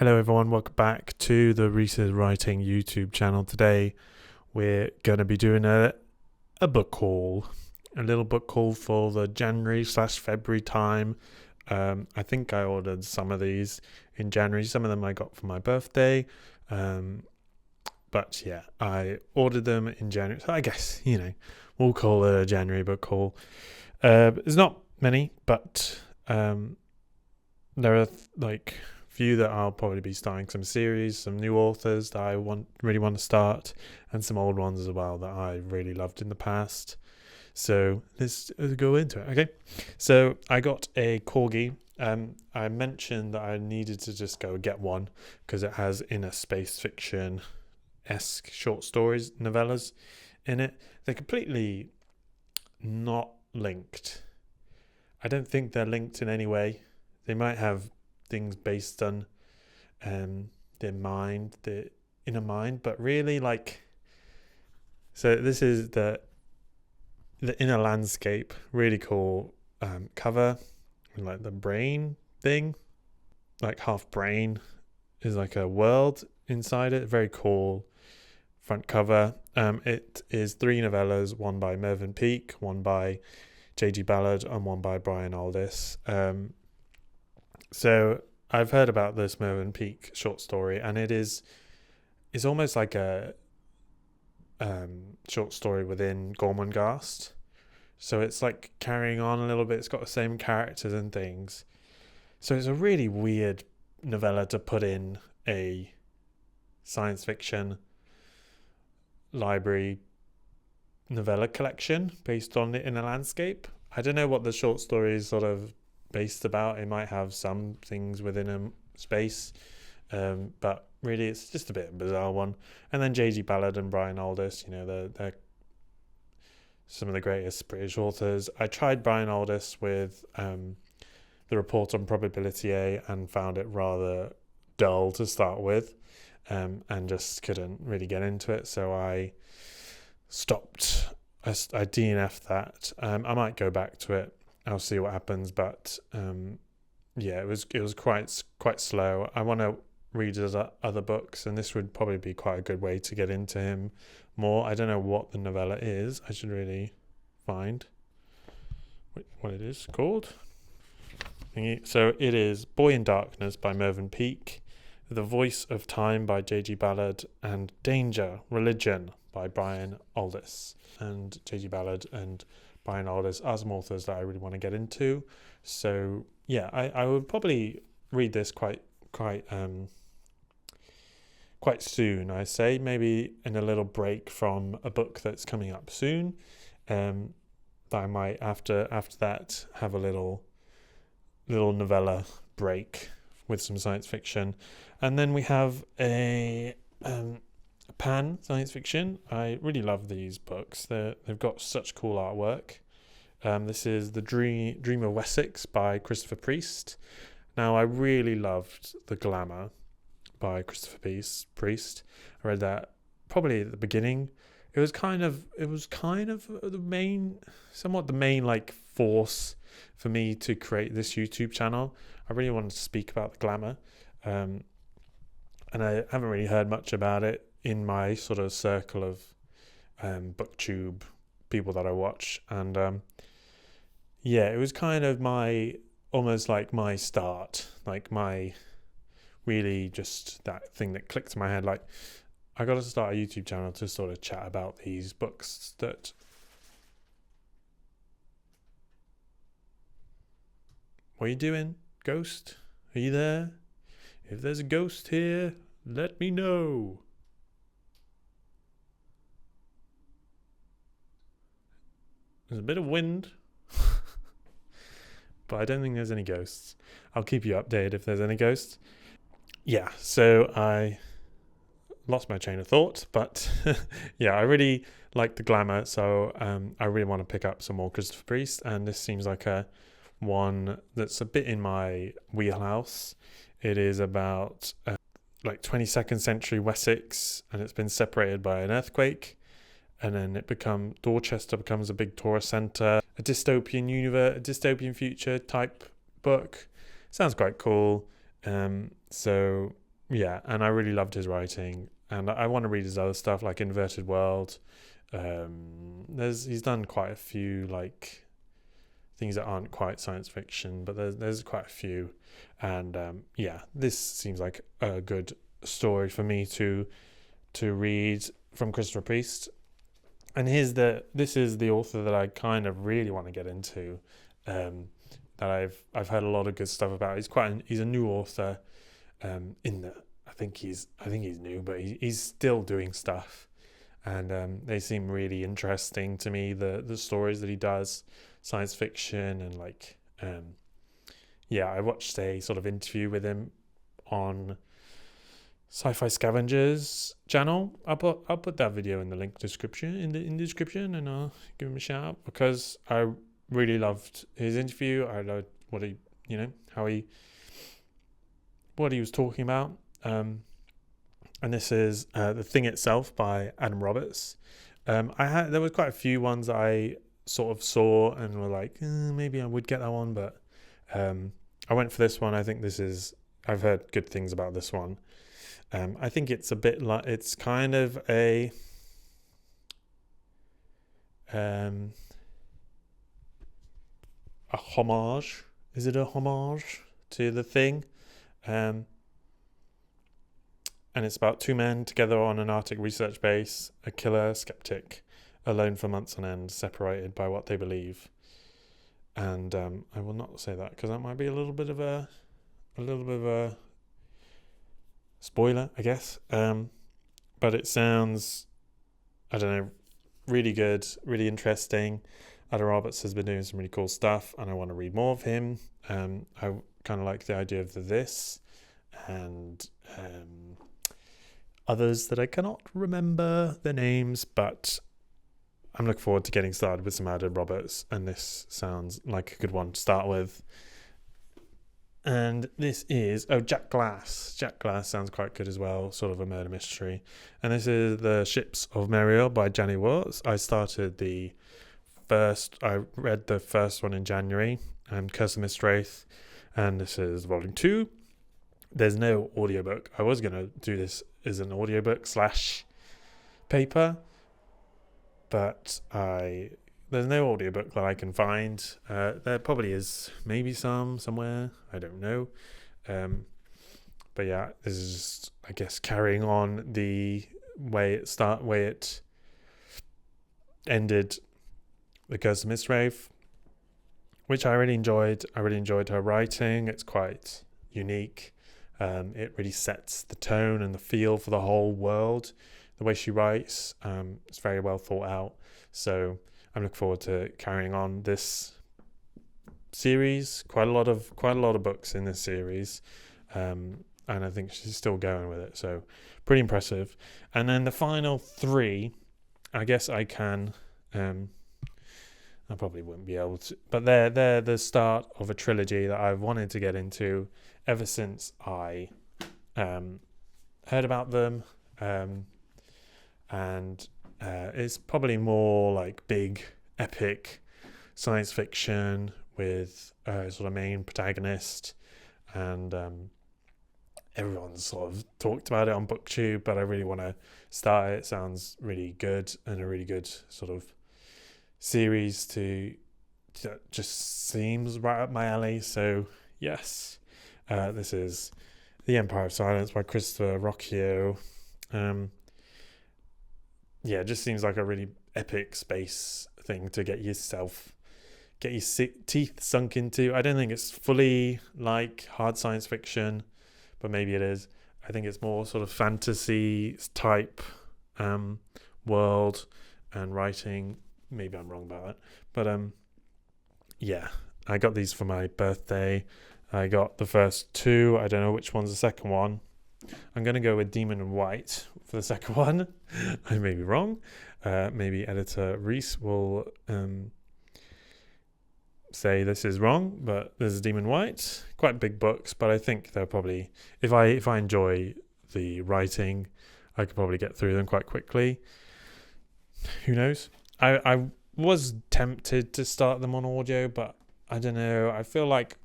Hello everyone, welcome back to the Reese's Writing YouTube channel. Today we're going to be doing a book haul, a little book haul for the January/February time. I think I ordered some of these in January, some of them I got for my birthday, but yeah, I ordered them in January, so I guess, we'll call it a January book haul. There's not many, but there are few that I'll probably be starting some series, some new authors that I really want to start, and some old ones as well that I really loved in the past. So let's go into it. Okay, so I got a corgi. I mentioned that I needed to just go get one because it has inner space fiction-esque short stories, novellas in it. They're completely not linked. I don't think they're linked in any way. They might have things based on their mind, their inner mind, but really so this is the inner landscape, really cool cover, like the brain thing, like half brain is like a world inside it. Very cool front cover. It is 3 novellas, one by Mervyn Peake, one by J.G. Ballard, and one by Brian Aldiss. So I've heard about this Mervyn Peake short story, and it's almost like a short story within Gormenghast. So it's like carrying on a little bit. It's got the same characters and things. So it's a really weird novella to put in a science fiction library novella collection based on the inner landscape. I don't know what the short story is sort of based about. It might have some things within a space, but really it's just a bit of a bizarre one. And then J.G. Ballard and Brian Aldiss, they're some of the greatest British authors. I tried Brian Aldiss with the Report on Probability A and found it rather dull to start with, and just couldn't really get into it, so I stopped. I DNF'd that. I might go back to it. I'll see what happens, but it was quite slow. I want to read his other books, and this would probably be quite a good way to get into him more. I don't know what the novella is. I should really find what it is called. So it is Boy in Darkness by Mervyn Peake, The Voice of Time by J.G. Ballard, and Danger, Religion by Brian Aldiss. And J.G. Ballard and Brian Aldiss are some authors that I really want to get into. So yeah, I would probably read this quite soon. I say maybe in a little break from a book that's coming up soon. That I might after that have a little novella break with some science fiction, and then we have a pan science fiction. I really love these books. They've got such cool artwork. This is The Dream of Wessex by Christopher Priest. Now, I really loved The Glamour by Christopher Priest. I read that probably at the beginning. It was kind of the main force for me to create this YouTube channel. I really wanted to speak about The Glamour, and I haven't really heard much about it in my sort of circle of booktube people that I watch, and it was kind of almost like my start, like my really just that thing that clicked in my head, like I got to start a YouTube channel to sort of chat about these books that what are you doing, ghost? Are you there? If there's a ghost here, let me know. There's a bit of wind, but I don't think there's any ghosts. I'll keep you updated if there's any ghosts. Yeah, so I lost my train of thought, but I really like The Glamour, so I really want to pick up some more Christopher Priest, and this seems like a one that's a bit in my wheelhouse. It is about 22nd century Wessex, and it's been separated by an earthquake, and then Dorchester becomes a big tourist centre, a dystopian universe, a dystopian future type book. Sounds quite cool. So yeah, and I really loved his writing, and I want to read his other stuff like Inverted World. He's done quite a few like things that aren't quite science fiction, but there's quite a few, and yeah, this seems like a good story for me to read from Christopher Priest. And this is the author that I kind of really want to get into, that I've heard a lot of good stuff about. He's a new author, in the I think he's new, but he's still doing stuff, and they seem really interesting to me. The stories that he does, science fiction, and like yeah, I watched a sort of interview with him on Sci-Fi Scavengers channel. I'll put that video in the link description in the description, and I'll give him a shout out because I really loved his interview. I loved what he what he was talking about. And this is The Thing Itself by Adam Roberts. There was quite a few ones I sort of saw and were like, maybe I would get that one, but I went for this one. I think I've heard good things about this one. I think it's a bit like, it's kind of a homage. Is it a homage to The Thing? And it's about two men together on an Arctic research base, a killer skeptic, alone for months on end, separated by what they believe. And I will not say that because that might be a little bit of a spoiler, I guess. But it sounds, I don't know, really good, really interesting. Adam Roberts has been doing some really cool stuff, and I want to read more of him. I kind of like the idea of this and others that I cannot remember their names, but I'm looking forward to getting started with some Adam Roberts, and this sounds like a good one to start with. And this is Jack Glass. Jack Glass sounds quite good as well, sort of a murder mystery. And this is The Ships of Muriel by Janny Watts. I read the first one in January, Curse of Mistwraith, and this is volume 2. There's no audiobook. I was going to do this as an audiobook / paper, but there's no audiobook that I can find. There probably is maybe somewhere. I don't know. But yeah, this is just, I guess, carrying on the way it ended The Curse of Mistwraith, which I really enjoyed. I really enjoyed her writing. It's quite unique. It really sets the tone and the feel for the whole world. The way she writes, it's very well thought out. So I'm looking forward to carrying on this series. Quite a lot of books in this series, and I think she's still going with it. So pretty impressive. And then the final 3, I guess I can. I probably wouldn't be able to, but they're the start of a trilogy that I've wanted to get into ever since I heard about them, and it's probably more like big, epic science fiction with a sort of main protagonist, and everyone's sort of talked about it on BookTube, but I really want to start it. It sounds really good and a really good sort of series that just seems right up my alley. So yes, this is The Empire of Silence by Christopher Rocchio. Yeah, it just seems like a really epic space thing to get your teeth sunk into. I don't think it's fully like hard science fiction, but maybe it is. I think it's more sort of fantasy type world and writing. Maybe I'm wrong about that, but yeah, I got these for my birthday. I got the first 2. I don't know which one's the second one. I'm going to go with Demon in White for the second one. I may be wrong. Maybe editor Reese will say this is wrong, but this is Demon White. Quite big books, but I think they're probably, if I enjoy the writing, I could probably get through them quite quickly. Who knows? I was tempted to start them on audio, but I don't know. I feel like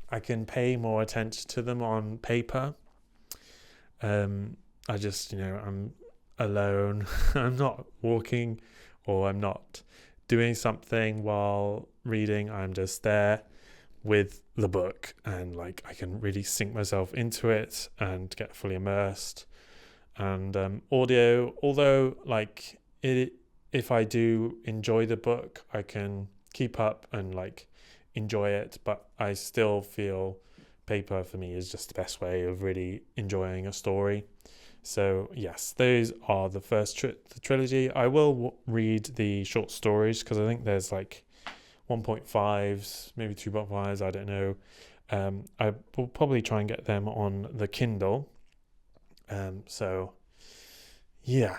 I can pay more attention to them on paper. I just, I'm alone. I'm not walking, or I'm not doing something while reading. I'm just there with the book, and like I can really sink myself into it and get fully immersed. And audio, although like it, if I do enjoy the book, I can keep up and like enjoy it, but I still feel paper for me is just the best way of really enjoying a story. So yes, those are the first the trilogy. I will read the short stories because I think there's like 1.5s, maybe 2.5s, I don't know. I will probably try and get them on the Kindle. So yeah.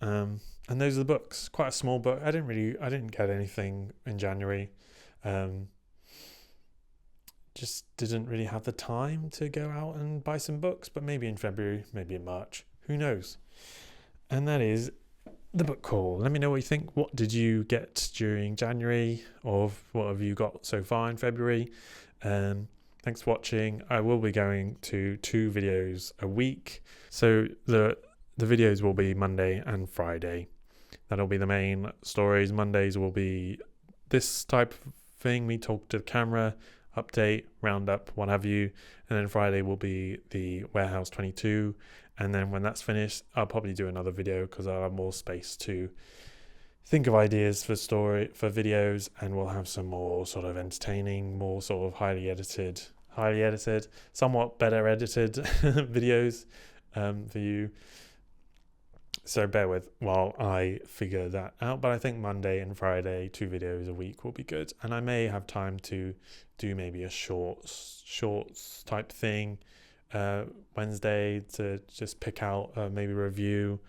And those are the books. Quite a small book. I didn't get anything in January. Um, just didn't really have the time to go out and buy some books, but maybe in February, maybe in March. Who knows? And that is the book call. Let me know what you think. What did you get during January, or what have you got so far in February? Thanks for watching. I will be going to 2 videos a week. So the videos will be Monday and Friday. That'll be the main stories. Mondays will be this type of thing. We talk to the camera, update, roundup, what have you. And then Friday will be the Warehouse 22. And then when that's finished, I'll probably do another video because I'll have more space to think of ideas for videos, and we'll have some more sort of entertaining, more sort of highly edited, somewhat better edited videos for you. So bear with while I figure that out. But I think Monday and Friday, 2 videos a week will be good. And I may have time to do maybe a shorts type thing Wednesday to just pick out maybe a review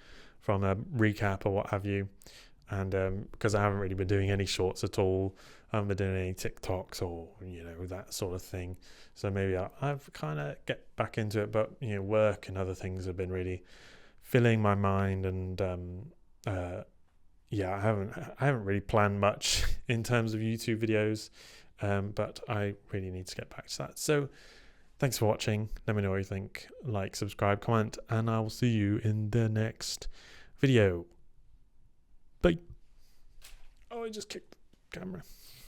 from a recap or what have you. And because I haven't really been doing any shorts at all, I haven't been doing any TikToks or that sort of thing. So maybe I've kind of get back into it. But work and other things have been really filling my mind, and I haven't really planned much in terms of YouTube videos, but I really need to get back to that. So thanks for watching. Let me know what you think. Like, subscribe, comment, and I will see you in the next video. Bye. Oh, I just kicked the camera.